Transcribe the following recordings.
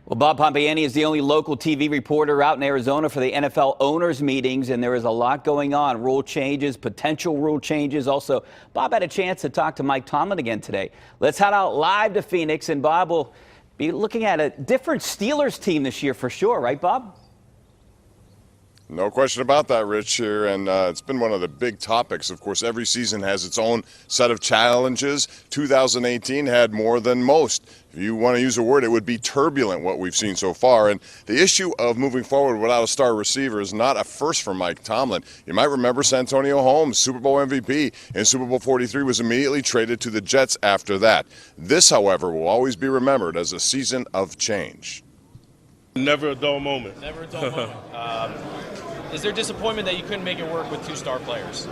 Well, Bob Pompeani is the only local TV reporter out in Arizona for the NFL owners meetings, and there is a lot going on. Rule changes, potential rule changes. Also, Bob had a chance to talk to Mike Tomlin again today. Let's head out live to Phoenix, and Bob will be looking at a different Steelers team this year for sure, right, Bob? No question about that, Rich, here, and it's been one of the big topics. Of course, every season has its own set of challenges. 2018 had more than most. If you want to use a word, it would be turbulent, what we've seen so far. And the issue of moving forward without a star receiver is not a first for Mike Tomlin. You might remember Santonio Holmes, Super Bowl MVP, and Super Bowl 43 was immediately traded to the Jets after that. This, however, will always be remembered as a season of change. Never a dull moment. Never a dull moment. Is there disappointment that you couldn't make it work with two star players?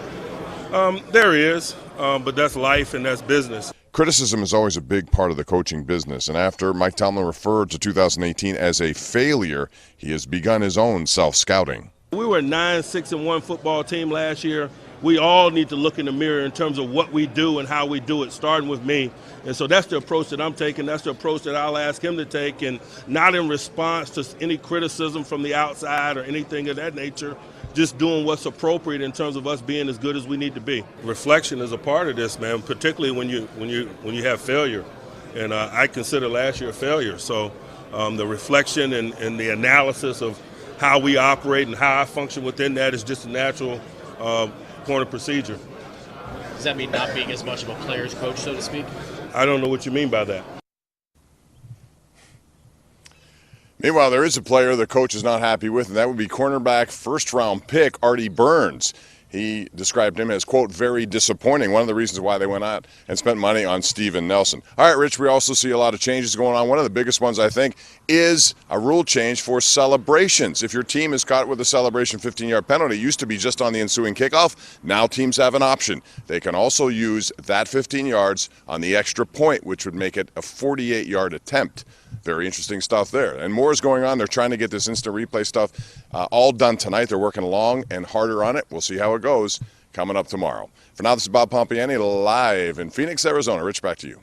There is, but that's life and that's business. Criticism is always a big part of the coaching business, and after Mike Tomlin referred to 2018 as a failure, he has begun his own self-scouting. We were a 9-6-1 football team last year. We all need to look in the mirror in terms of what we do and how we do it, starting with me. And so that's the approach that I'm taking. That's the approach that I'll ask him to take, and not in response to any criticism from the outside or anything of that nature, just doing what's appropriate in terms of us being as good as we need to be. Reflection is a part of this, man, particularly when you have failure. And I consider last year a failure. So the reflection and the analysis of how we operate and how I function within that is just a natural point of procedure. Does that mean not being as much of a player's coach, so to speak? I don't know what you mean by that. Meanwhile, there is a player the coach is not happy with, and that would be cornerback first-round pick Artie Burns. He described him as, quote, very disappointing. One of the reasons why they went out and spent money on Steven Nelson. All right, Rich, we also see a lot of changes going on. One of the biggest ones, I think, is a rule change for celebrations. If your team is caught with a celebration 15-yard penalty, it used to be just on the ensuing kickoff. Now teams have an option. They can also use that 15 yards on the extra point, which would make it a 48-yard attempt. Very interesting stuff there. And more is going on. They're trying to get this instant replay stuff all done tonight. They're working long and harder on it. We'll see how it goes coming up tomorrow. For now, this is Bob Pompeani live in Phoenix, Arizona. Rich, back to you.